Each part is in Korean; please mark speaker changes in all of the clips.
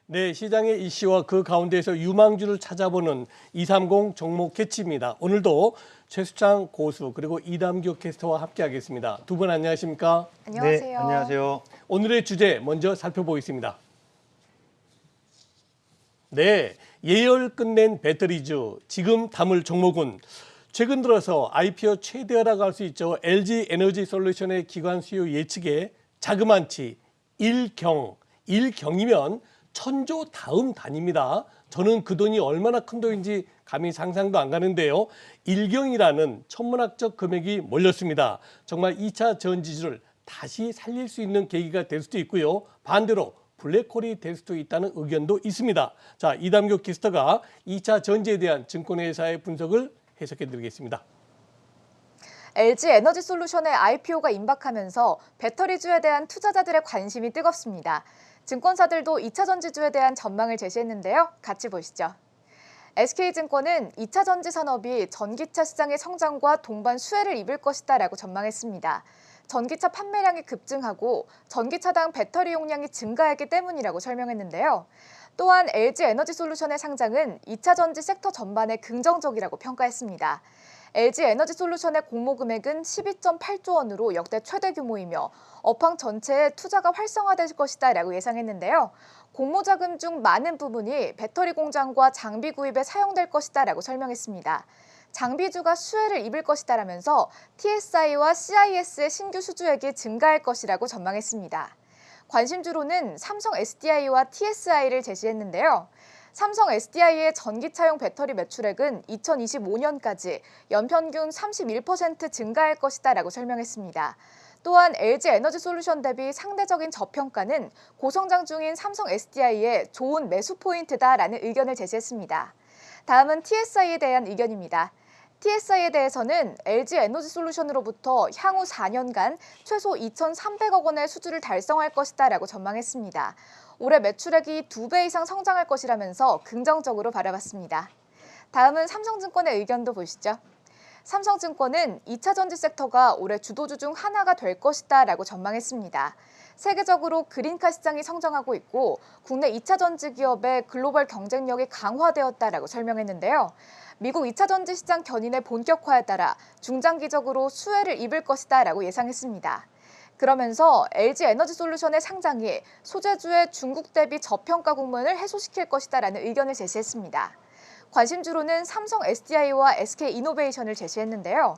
Speaker 1: 네, 시장의 이슈와 그 가운데에서 유망주를 찾아보는 230 종목 캐치입니다. 오늘도 최수창 고수 그리고 이담규 캐스터와 함께하겠습니다. 두 분 안녕하십니까?
Speaker 2: 안녕하세요.
Speaker 3: 네, 안녕하세요.
Speaker 1: 오늘의 주제 먼저 살펴보겠습니다. 네, 예열 끝낸 배터리주, 지금 담을 종목은 최근 들어서 IPO 최대라고 할 수 있죠. LG 에너지 솔루션의 기관 수요 예측에 자그만치 일경이면 천조 다음 단위입니다. 저는 그 돈이 얼마나 큰 돈인지 감히 상상도 안 가는데요. 일경이라는 천문학적 금액이 몰렸습니다. 정말 2차 전지주를 다시 살릴 수 있는 계기가 될 수도 있고요. 반대로 블랙홀이 될 수도 있다는 의견도 있습니다. 자, 이담규 캐스터가 2차 전지에 대한 증권회사의 분석을 해석해 드리겠습니다.
Speaker 2: LG 에너지 솔루션의 IPO가 임박하면서 배터리주에 대한 투자자들의 관심이 뜨겁습니다. 증권사들도 2차 전지주에 대한 전망을 제시했는데요. 같이 보시죠. SK증권은 2차 전지 산업이 전기차 시장의 성장과 동반 수혜를 입을 것이다라고 전망했습니다. 전기차 판매량이 급증하고 전기차당 배터리 용량이 증가했기 때문이라고 설명했는데요. 또한 LG 에너지 솔루션의 상장은 2차 전지 섹터 전반에 긍정적이라고 평가했습니다. LG 에너지 솔루션의 공모 금액은 12.8조 원으로 역대 최대 규모이며 업황 전체에 투자가 활성화될 것이다라고 예상했는데요. 공모 자금 중 많은 부분이 배터리 공장과 장비 구입에 사용될 것이다라고 설명했습니다. 장비주가 수혜를 입을 것이다라면서 TSI와 CIS의 신규 수주액이 증가할 것이라고 전망했습니다. 관심주로는 삼성 SDI와 TSI를 제시했는데요. 삼성 SDI의 전기차용 배터리 매출액은 2025년까지 연평균 31% 증가할 것이다라고 설명했습니다. 또한 LG 에너지 솔루션 대비 상대적인 저평가는 고성장 중인 삼성 SDI의 좋은 매수 포인트다라는 의견을 제시했습니다. 다음은 TSI에 대한 의견입니다. TSI에 대해서는 LG 에너지 솔루션으로부터 향후 4년간 최소 2,300억 원의 수주를 달성할 것이다라고 전망했습니다. 올해 매출액이 2배 이상 성장할 것이라면서 긍정적으로 바라봤습니다. 다음은 삼성증권의 의견도 보시죠. 삼성증권은 2차 전지 섹터가 올해 주도주 중 하나가 될 것이다라고 전망했습니다. 세계적으로 그린카 시장이 성장하고 있고 국내 2차 전지 기업의 글로벌 경쟁력이 강화되었다라고 설명했는데요. 미국 2차 전지 시장 견인의 본격화에 따라 중장기적으로 수혜를 입을 것이다라고 예상했습니다. 그러면서 LG 에너지 솔루션의 상장이 소재주의 중국 대비 저평가 국면을 해소시킬 것이다라는 의견을 제시했습니다. 관심주로는 삼성 SDI와 SK이노베이션을 제시했는데요.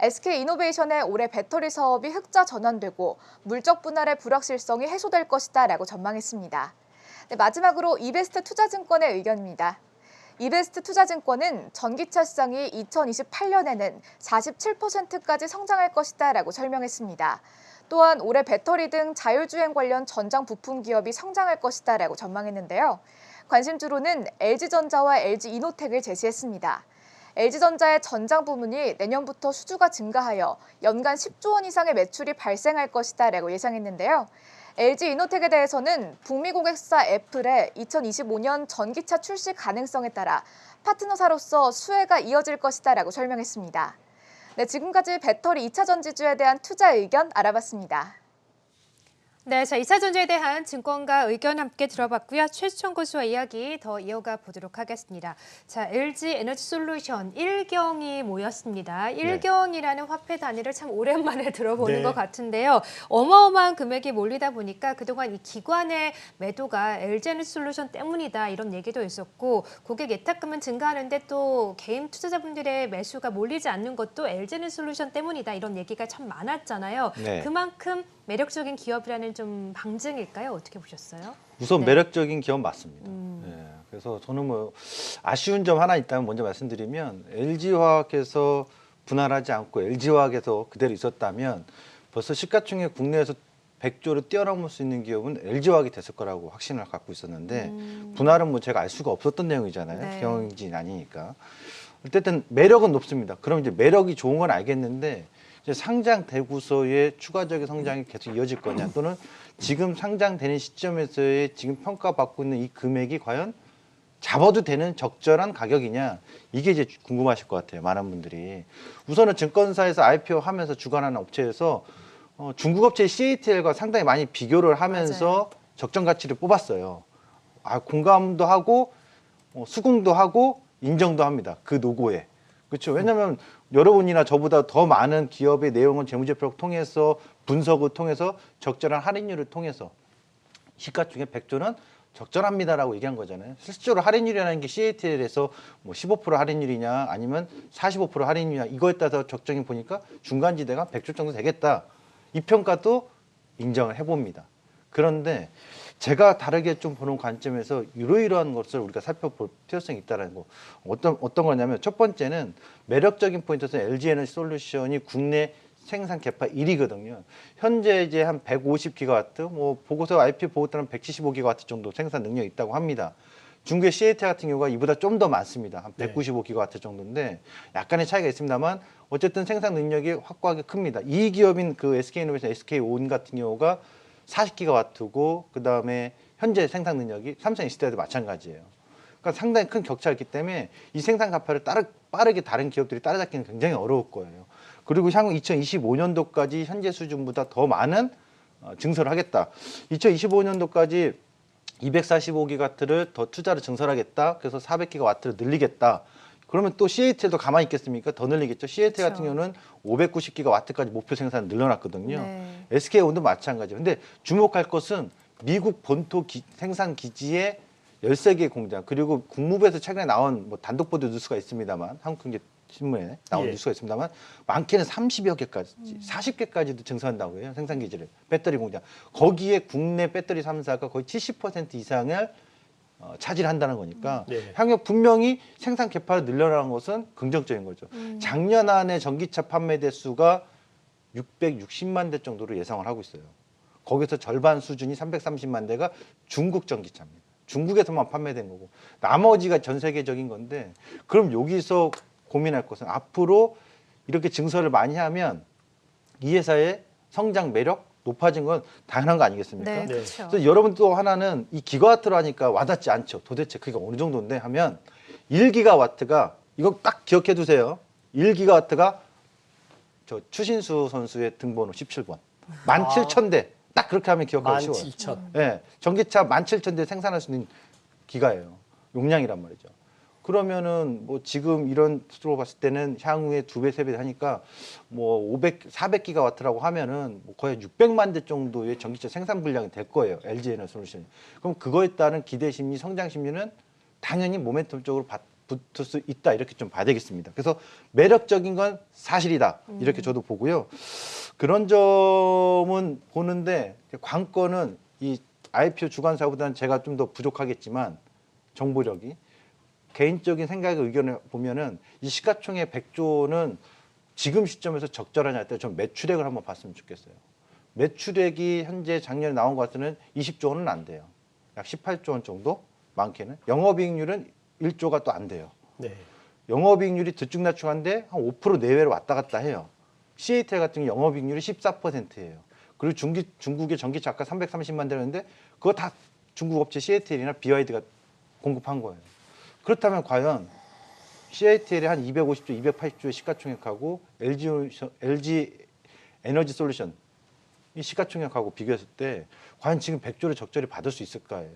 Speaker 2: SK이노베이션의 올해 배터리 사업이 흑자 전환되고 물적 분할의 불확실성이 해소될 것이다라고 전망했습니다. 네, 마지막으로 이베스트 투자증권의 의견입니다. 이베스트 투자증권은 전기차 시장이 2028년에는 47%까지 성장할 것이다라고 설명했습니다. 또한 올해 배터리 등 자율주행 관련 전장 부품 기업이 성장할 것이다라고 전망했는데요. 관심주로는 LG전자와 LG이노텍을 제시했습니다. LG전자의 전장 부문이 내년부터 수주가 증가하여 연간 10조 원 이상의 매출이 발생할 것이다라고 예상했는데요. LG이노텍에 대해서는 북미 고객사 애플의 2025년 전기차 출시 가능성에 따라 파트너사로서 수혜가 이어질 것이다라고 설명했습니다. 네, 지금까지 배터리 2차 전지주에 대한 투자 의견 알아봤습니다.
Speaker 3: 네, 자 2차 전지에 대한 증권가 의견 함께 들어봤고요. 최수청 교수와 이야기 더 이어가 보도록 하겠습니다. 자, LG 에너지 솔루션 1경이 모였습니다. 1경이라는 화폐 단위를 참 오랜만에 들어보는 것 같은데요. 어마어마한 금액이 몰리다 보니까 그동안 이 기관의 매도가 LG 에너지 솔루션 때문이다 이런 얘기도 있었고 고객 예탁금은 증가하는데 또 개인 투자자분들의 매수가 몰리지 않는 것도 LG 에너지 솔루션 때문이다 이런 얘기가 참 많았잖아요.
Speaker 4: 네.
Speaker 3: 그만큼 매력적인 기업이라는 좀 방증일까요? 어떻게 보셨어요?
Speaker 4: 우선
Speaker 3: 네.
Speaker 4: 매력적인 기업 맞습니다. 그래서 저는 뭐 아쉬운 점 하나 있다면 먼저 말씀드리면 LG화학에서 분할하지 않고 LG화학에서 그대로 있었다면 벌써 시가총액 국내에서 100조를 뛰어넘을 수 있는 기업은 LG화학이 됐을 거라고 확신을 갖고 있었는데 분할은 뭐 제가 알 수가 없었던 내용이잖아요.
Speaker 3: 네.
Speaker 4: 경영진이 아니니까. 어쨌든 매력은 높습니다. 그럼 이제 매력이 좋은 건 알겠는데 이제 상장되고서의 추가적인 성장이 계속 이어질 거냐 또는 지금 상장되는 시점에서의 지금 평가받고 있는 이 금액이 과연 잡아도 되는 적절한 가격이냐 이게 이제 궁금하실 것 같아요. 많은 분들이. 우선은 증권사에서 IPO 하면서 주관하는 업체에서 중국 업체 CATL과 상당히 많이 비교를 하면서
Speaker 3: 맞아요.
Speaker 4: 적정 가치를 뽑았어요. 공감도 하고 수긍도 하고 인정도 합니다. 그 노고에. 그렇죠. 왜냐하면 여러분이나 저보다 더 많은 기업의 내용은 재무제표를 통해서 분석을 통해서 적절한 할인율을 통해서 시가총액 100조는 적절합니다라고 얘기한 거잖아요. 실제로 할인율이라는 게 CATL에서 뭐 15% 할인율이냐 아니면 45% 할인율이냐 이거에 따라서 적정히 보니까 중간지대가 100조 정도 되겠다. 이 평가도 인정을 해봅니다. 그런데 제가 다르게 좀 보는 관점에서 이러이러한 것을 우리가 살펴볼 필요성이 있다는 거. 어떤 거냐면 첫 번째는 매력적인 포인트에서 LG에너지솔루션이 국내 생산 개파 1위거든요. 현재 이제 한 150기가와트, 뭐 보고서 IP 보고 따르면 175기가와트 정도 생산 능력이 있다고 합니다. 중국의 CAT 같은 경우가 이보다 좀 더 많습니다. 한 195기가와트 정도인데 약간의 차이가 있습니다만 어쨌든 생산 능력이 확고하게 큽니다. 이 기업인 그 SK이노베이션, SK온 같은 경우가 40기가와트고 그다음에 현재 생산 능력이 삼성 SDI도 마찬가지예요. 그러니까 상당히 큰 격차가 있기 때문에 이 생산 가파를 빠르게 다른 기업들이 따라잡기는 굉장히 어려울 거예요. 그리고 향후 2025년도까지 현재 수준보다 더 많은 증설을 하겠다. 2025년도까지 245기가와트를 더 투자를 증설하겠다. 그래서 400기가와트를 늘리겠다. 그러면 또 CATL도 가만히 있겠습니까? 더 늘리겠죠. CATL 같은 경우는 590기가와트까지 목표 생산을 늘려놨거든요.
Speaker 3: 네.
Speaker 4: SK온도 마찬가지예요. 근데 주목할 것은 미국 본토 생산 기지의 13개 공장 그리고 국무부에서 최근에 나온 뭐 단독 보도 뉴스가 있습니다만 한국경제신문에 나온
Speaker 1: 예.
Speaker 4: 뉴스가 있습니다만 많게는 30여 개까지 40개까지도 증설한다고 해요. 생산 기지를 배터리 공장 거기에 국내 배터리 3사가 거의 70% 이상을 차지한다는 거니까
Speaker 1: 네.
Speaker 4: 향후 분명히 생산 개파를 늘려나가는 것은 긍정적인 거죠. 작년 안에 전기차 판매 대수가 660만 대 정도로 예상을 하고 있어요. 거기서 절반 수준이 330만 대가 중국 전기차입니다. 중국에서만 판매된 거고 나머지가 전 세계적인 건데 그럼 여기서 고민할 것은 앞으로 이렇게 증설을 많이 하면 이 회사의 성장 매력 높아진 건 당연한 거 아니겠습니까?
Speaker 3: 네,
Speaker 1: 네.
Speaker 3: 그렇죠.
Speaker 4: 그래서 여러분 또 하나는 이 기가와트로 하니까 와닿지 않죠. 도대체 그게 어느 정도인데 하면 1기가와트가 이거 딱 기억해 두세요. 1기가와트가 저 추신수 선수의 등번호 17번. 17,000대. 딱 그렇게 하면 기억하기 쉬워요.
Speaker 1: 17,000.
Speaker 4: 예. 전기차 17,000대 생산할 수 있는 기가예요. 용량이란 말이죠. 그러면은 뭐 지금 이런 수로 봤을 때는 향후에 2배, 3배 하니까 뭐 400기가와트라고 하면은 뭐 거의 600만 대 정도의 전기차 생산 분량이 될 거예요. LG에너지솔루션이. 그럼 그거에 따른 기대 심리, 성장 심리는 당연히 모멘텀적으로 붙을 수 있다 이렇게 좀 봐야 되겠습니다. 그래서 매력적인 건 사실이다 이렇게 저도 보고요. 그런 점은 보는데 관건은 이 IPO 주관사보다는 제가 좀 더 부족하겠지만 정보력이 개인적인 생각의 의견을 보면은 이 시가총액 100조는 지금 시점에서 적절하냐 할 때 좀 매출액을 한번 봤으면 좋겠어요. 매출액이 현재 작년에 나온 것 같으면 20조 원은 안 돼요. 약 18조 원 정도 많게는. 영업이익률은 1조가 또 안 돼요.
Speaker 1: 네.
Speaker 4: 영업이익률이 들쭉날쭉한데 한 5% 내외로 왔다 갔다 해요. CATL 같은 경우 영업이익률이 14%예요. 그리고 중국의 전기차 아까 330만 대였는데 그거 다 중국 업체 CATL이나 BYD가 공급한 거예요. 그렇다면 과연 CATL이 한 250조, 280조의 시가총액하고 LG 에너지 솔루션 이 시가총액하고 비교했을 때 과연 지금 100조를 적절히 받을 수 있을까요?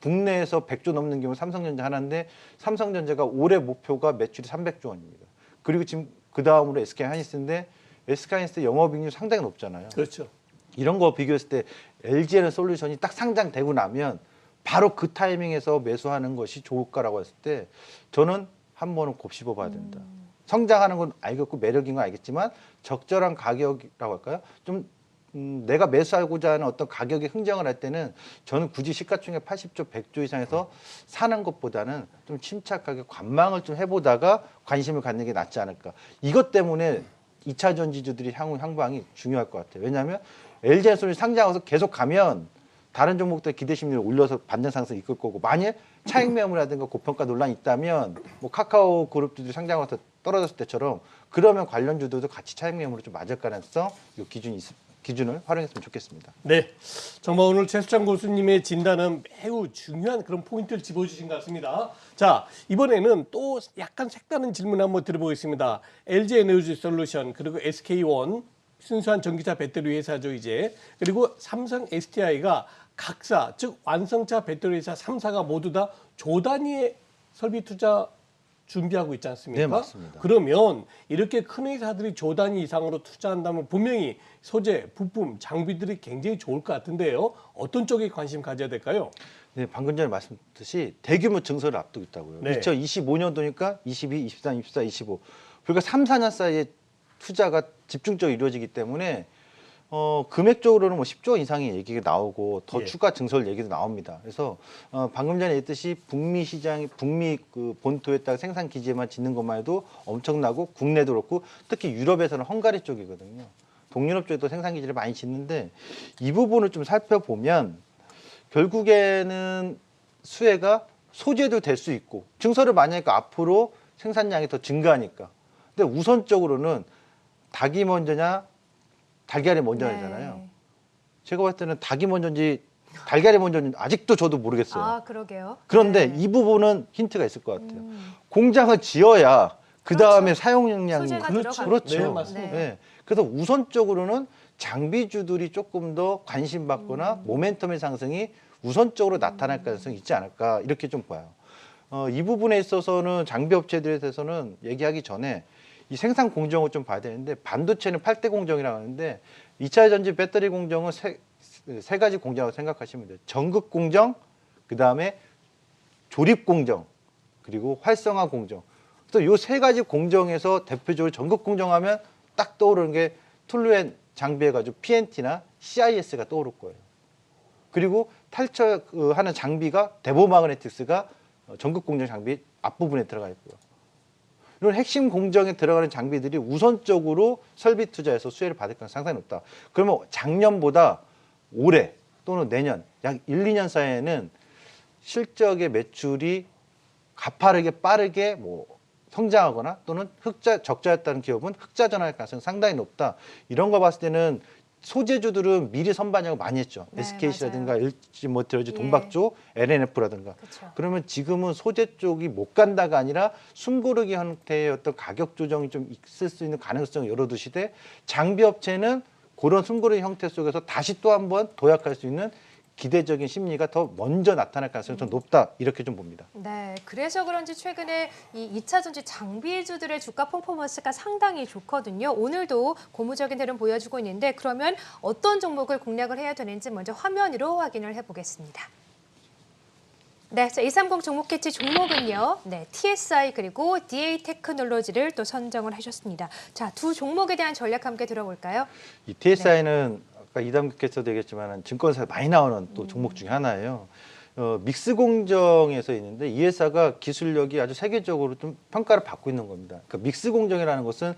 Speaker 4: 국내에서 100조 넘는 경우 삼성전자 하나인데 삼성전자가 올해 목표가 매출이 300조 원입니다. 그리고 지금 그 다음으로 SK하이닉스인데 SK하이닉스 영업이익률 상당히 높잖아요.
Speaker 1: 그렇죠.
Speaker 4: 이런 거 비교했을 때 LG에너지솔루션이 딱 상장되고 나면 바로 그 타이밍에서 매수하는 것이 좋을까라고 했을 때 저는 한 번은 곱씹어 봐야 된다. 성장하는 건 알겠고 매력인 건 알겠지만 적절한 가격이라고 할까요? 좀 내가 매수하고자 하는 어떤 가격에 흥정을 할 때는 저는 굳이 시가총액 80조, 100조 이상에서 사는 것보다는 좀 침착하게 관망을 좀 해보다가 관심을 갖는 게 낫지 않을까. 이것 때문에 2차 전지주들이 향후 향방이 중요할 것 같아요. 왜냐하면 LG에너지솔루션 상장해서 계속 가면 다른 종목들 기대 심리를 올려서 반등 상승 이끌 거고 만일 차익 매물이라든가 고평가 논란이 있다면 뭐 카카오 그룹들이 상장해서 떨어졌을 때처럼 그러면 관련주들도 같이 차익 매물을 좀 맞을 가능성 이 기준을 활용했으면 좋겠습니다.
Speaker 1: 네, 정말 오늘 최수찬 교수님의 진단은 매우 중요한 그런 포인트를 짚어주신 것 같습니다. 자, 이번에는 또 약간 색다른 질문 한번 드려보겠습니다. LG 에너지 솔루션 그리고 SK온 순수한 전기차 배터리 회사죠 이제 그리고 삼성 SDI가 각사, 즉 완성차 배터리사 3사가 모두 다 조 단위의 설비 투자 준비하고 있지 않습니까?
Speaker 4: 네, 맞습니다.
Speaker 1: 그러면 이렇게 큰 회사들이 조 단위 이상으로 투자한다면 분명히 소재, 부품, 장비들이 굉장히 좋을 것 같은데요. 어떤 쪽에 관심 가져야 될까요?
Speaker 4: 네, 방금 전에 말씀드렸듯이 대규모 증설을 앞두고 있다고요.
Speaker 1: 네.
Speaker 4: 2025년도니까 22, 23, 24, 25. 그러니까 3, 4년 사이에 투자가 집중적으로 이루어지기 때문에 금액적으로는 뭐 10조 이상의 얘기가 나오고 더
Speaker 1: 예.
Speaker 4: 추가 증설 얘기도 나옵니다. 그래서 방금 전에 얘기했듯이 북미 시장, 북미 그 본토에다가 생산 기지만 짓는 것만 해도 엄청나고 국내도 그렇고 특히 유럽에서는 헝가리 쪽이거든요. 동유럽 쪽에도 생산 기지를 많이 짓는데 이 부분을 좀 살펴보면 결국에는 수혜가 소재도 될 수 있고 증설을 많이 하니까 앞으로 생산량이 더 증가하니까. 근데 우선적으로는 닭이 먼저냐 달걀이 먼저잖아요.
Speaker 3: 네.
Speaker 4: 제가 봤을 때는 닭이 먼저인지 달걀이 먼저인지 아직도 저도 모르겠어요.
Speaker 3: 아, 그러게요.
Speaker 4: 그런데
Speaker 3: 네.
Speaker 4: 이 부분은 힌트가 있을 것 같아요. 공장을 지어야 그 다음에
Speaker 3: 그렇죠.
Speaker 4: 사용량이
Speaker 3: 소재가
Speaker 4: 그렇죠.
Speaker 3: 들어가니까.
Speaker 1: 네, 맞습니다.
Speaker 4: 네. 그래서 우선적으로는 장비주들이 조금 더 관심받거나 모멘텀의 상승이 우선적으로 나타날 가능성이 있지 않을까 이렇게 좀 봐요. 이 부분에 있어서는 장비 업체들에 대해서는 얘기하기 전에 이 생산 공정을 좀 봐야 되는데 반도체는 8대 공정이라고 하는데 2차 전지 배터리 공정은 세 가지 공정이라고 생각하시면 돼요. 전극 공정, 그다음에 조립 공정, 그리고 활성화 공정. 그래서 이 세 가지 공정에서 대표적으로 전극 공정하면 딱 떠오르는 게 툴루엔 장비해가지고 PNT나 CIS가 떠오를 거예요. 그리고 탈처하는 장비가 데보마그네틱스가 전극 공정 장비 앞부분에 들어가 있고요. 이런 핵심 공정에 들어가는 장비들이 우선적으로 설비 투자에서 수혜를 받을 가능성이 상당히 높다. 그러면 작년보다 올해 또는 내년 약 1, 2년 사이에는 실적의 매출이 가파르게 빠르게 뭐 성장하거나 또는 적자였다는 기업은 흑자 전환할 가능성이 상당히 높다. 이런 거 봤을 때는 소재주들은 미리 선반영을 많이 했죠.
Speaker 3: 네,
Speaker 4: SKC라든가
Speaker 3: 맞아요.
Speaker 4: LG 모터리즈,
Speaker 3: 예.
Speaker 4: 동박조, LNF라든가.
Speaker 3: 그렇죠.
Speaker 4: 그러면 지금은 소재 쪽이 못 간다가 아니라 숨고르기 형태의 어떤 가격 조정이 좀 있을 수 있는 가능성을 열어두시되 장비 업체는 그런 숨고르기 형태 속에서 다시 또 한번 도약할 수 있는 기대적인 심리가 더 먼저 나타날 가능성이 더 높다 이렇게 좀 봅니다.
Speaker 3: 네, 그래서 그런지 최근에 이 2차 전지 장비주들의 주가 퍼포먼스가 상당히 좋거든요. 오늘도 고무적인 흐름 보여주고 있는데 그러면 어떤 종목을 공략을 해야 되는지 먼저 화면으로 확인을 해보겠습니다. 네, 자, 230 종목 캐치 종목은요. 네, TSI 그리고 DA 테크놀로지를 또 선정을 하셨습니다. 자, 두 종목에 대한 전략 함께 들어볼까요?
Speaker 4: 이 TSI는 아까 이담국께서도 얘기했지만 증권사에 많이 나오는 또 종목 중에 하나예요. 믹스 공정에서 있는데 이 회사가 기술력이 아주 세계적으로 좀 평가를 받고 있는 겁니다. 그러니까 믹스 공정이라는 것은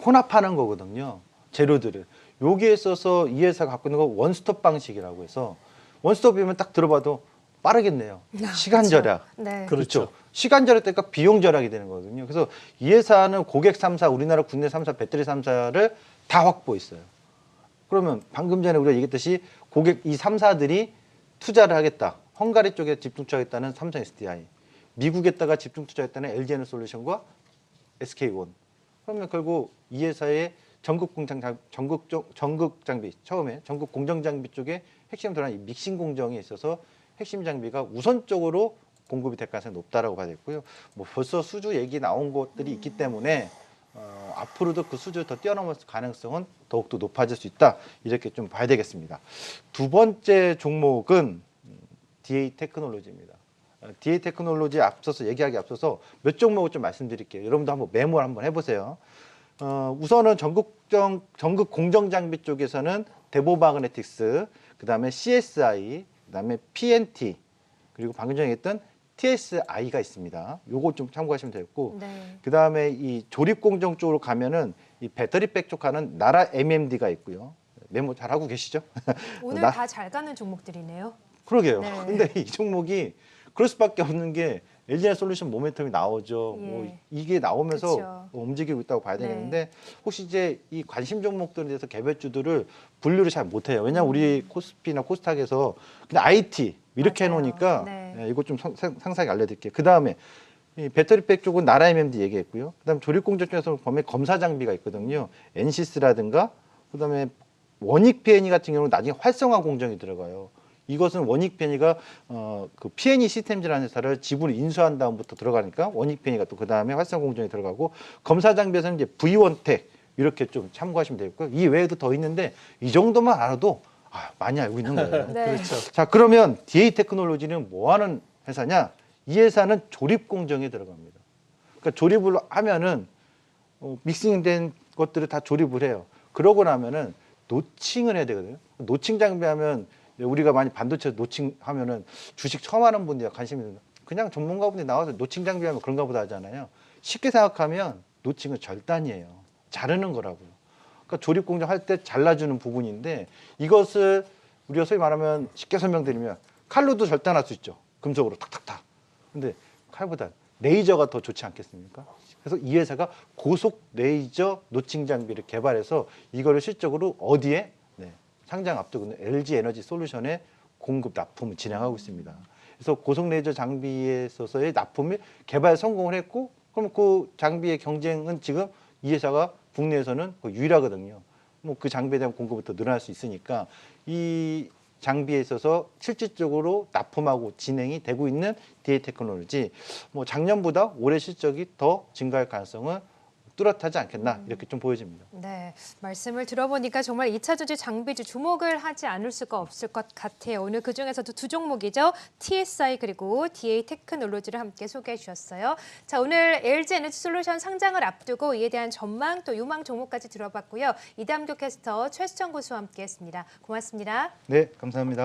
Speaker 4: 혼합하는 거거든요. 재료들을. 여기에 있어서 이 회사가 갖고 있는 거 원스톱 방식이라고 해서 원스톱이면 딱 들어봐도 빠르겠네요. 시간 절약.
Speaker 3: 네.
Speaker 1: 그렇죠.
Speaker 4: 시간 절약되니까 비용 절약이 되는 거거든요. 그래서 이 회사는 고객 3사, 우리나라 국내 3사, 배터리 3사를 다 확보했어요. 그러면 방금 전에 우리가 얘기했듯이 고객 이 3사들이 투자를 하겠다. 헝가리 쪽에 집중 투자하겠다는 삼성 SDI, 미국에다가 집중 투자했다는 LG에너솔루션과 SK온. 그러면 결국 이 회사의 전극 장비, 처음에 전극 공정 장비 쪽에 핵심 들어간 이 믹싱 공정에 있어서 핵심 장비가 우선적으로 공급이 될 가능성이 높다라고 봐야 되고요. 뭐 벌써 수주 얘기 나온 것들이 있기 때문에 앞으로도 그 수주를 더 뛰어넘을 가능성은 더욱더 높아질 수 있다. 이렇게 좀 봐야 되겠습니다. 두 번째 종목은 DA 테크놀로지입니다. DA 테크놀로지에 얘기하기 앞서서 몇 종목을 좀 말씀드릴게요. 여러분도 한번 메모를 한번 해보세요. 우선은 전극 공정 장비 쪽에서는 데보마그네틱스, 그 다음에 CSI, 그 다음에 PNT, 그리고 방금 전에 했던 TSI가 있습니다. 요거 좀 참고하시면 되겠고,
Speaker 3: 네.
Speaker 4: 그 다음에 이 조립 공정 쪽으로 가면은 이 배터리백 쪽 하는 나라 MMD가 있고요. 메모 잘 하고 계시죠?
Speaker 3: 오늘
Speaker 4: 나-
Speaker 3: 다 잘 가는 종목들이네요.
Speaker 4: 그러게요.
Speaker 3: 네.
Speaker 4: 근데 이 종목이 그럴 수밖에 없는 게 LG에너솔루션 모멘텀이 나오죠.
Speaker 3: 예.
Speaker 4: 뭐 이게 나오면서
Speaker 3: 그쵸.
Speaker 4: 움직이고 있다고 봐야
Speaker 3: 네.
Speaker 4: 되겠는데 혹시 이제 이 관심 종목들에 대해서 개별주들을 분류를 잘 못해요. 왜냐하면 우리 코스피나 코스닥에서 그냥 IT 이렇게
Speaker 3: 맞아요.
Speaker 4: 해놓으니까
Speaker 3: 네.
Speaker 4: 예, 이거 좀 상세하게 알려드릴게요. 그 다음에 이 배터리백 쪽은 나라 MMD 얘기했고요. 그다음 조립공정 쪽에서 보면 검사 장비가 있거든요. 엔시스라든가 그다음에 원익 PNE 같은 경우는 나중에 활성화 공정이 들어가요. 이것은 원익 편의가 그 P&E 시스템즈라는 회사를 지분을 인수한 다음부터 들어가니까 원익 편의가 또 그 다음에 활성공정에 들어가고 검사 장비에서는 이제 V1텍 이렇게 좀 참고하시면 되겠고요. 이 외에도 더 있는데 이 정도만 알아도 많이 알고 있는 거예요.
Speaker 3: 네.
Speaker 1: 그렇죠.
Speaker 4: 자, 그러면 DA 테크놀로지는 뭐 하는 회사냐? 이 회사는 조립 공정에 들어갑니다. 그러니까 조립을 하면은 믹싱된 것들을 다 조립을 해요. 그러고 나면은 노칭을 해야 되거든요. 노칭 장비하면 우리가 많이 반도체 노칭하면은 주식 처음 하는 분들이 관심이 있는 그냥 전문가분들이 나와서 노칭 장비하면 그런가 보다 하잖아요. 쉽게 생각하면 노칭은 절단이에요. 자르는 거라고요. 그러니까 조립 공정 할 때 잘라주는 부분인데 이것을 우리가 소위 말하면 쉽게 설명드리면 칼로도 절단할 수 있죠. 금속으로 탁탁탁. 근데 칼보다 레이저가 더 좋지 않겠습니까? 그래서 이 회사가 고속 레이저 노칭 장비를 개발해서 이거를 실적으로 어디에 상장 앞두고 있는 LG 에너지 솔루션에 공급 납품을 진행하고 있습니다. 그래서 고속 레이저 장비에 있어서의 납품이 개발 성공을 했고 그럼 그 장비의 경쟁은 지금 이 회사가 국내에서는 거의 유일하거든요. 뭐 그 장비에 대한 공급이 더 늘어날 수 있으니까 이 장비에 있어서 실질적으로 납품하고 진행이 되고 있는 DA 테크놀로지 뭐 작년보다 올해 실적이 더 증가할 가능성은 뚜렷하지 않겠나 이렇게 좀 보여집니다.
Speaker 3: 네, 말씀을 들어보니까 정말 2차 전지 장비주 주목을 하지 않을 수가 없을 것 같아요. 오늘 그중에서도 두 종목이죠. TSI 그리고 DA 테크놀로지를 함께 소개해 주셨어요. 자, 오늘 LG 에너지 솔루션 상장을 앞두고 이에 대한 전망 또 유망 종목까지 들어봤고요. 이담교 캐스터 최수정 고수와 함께했습니다. 고맙습니다.
Speaker 4: 네, 감사합니다.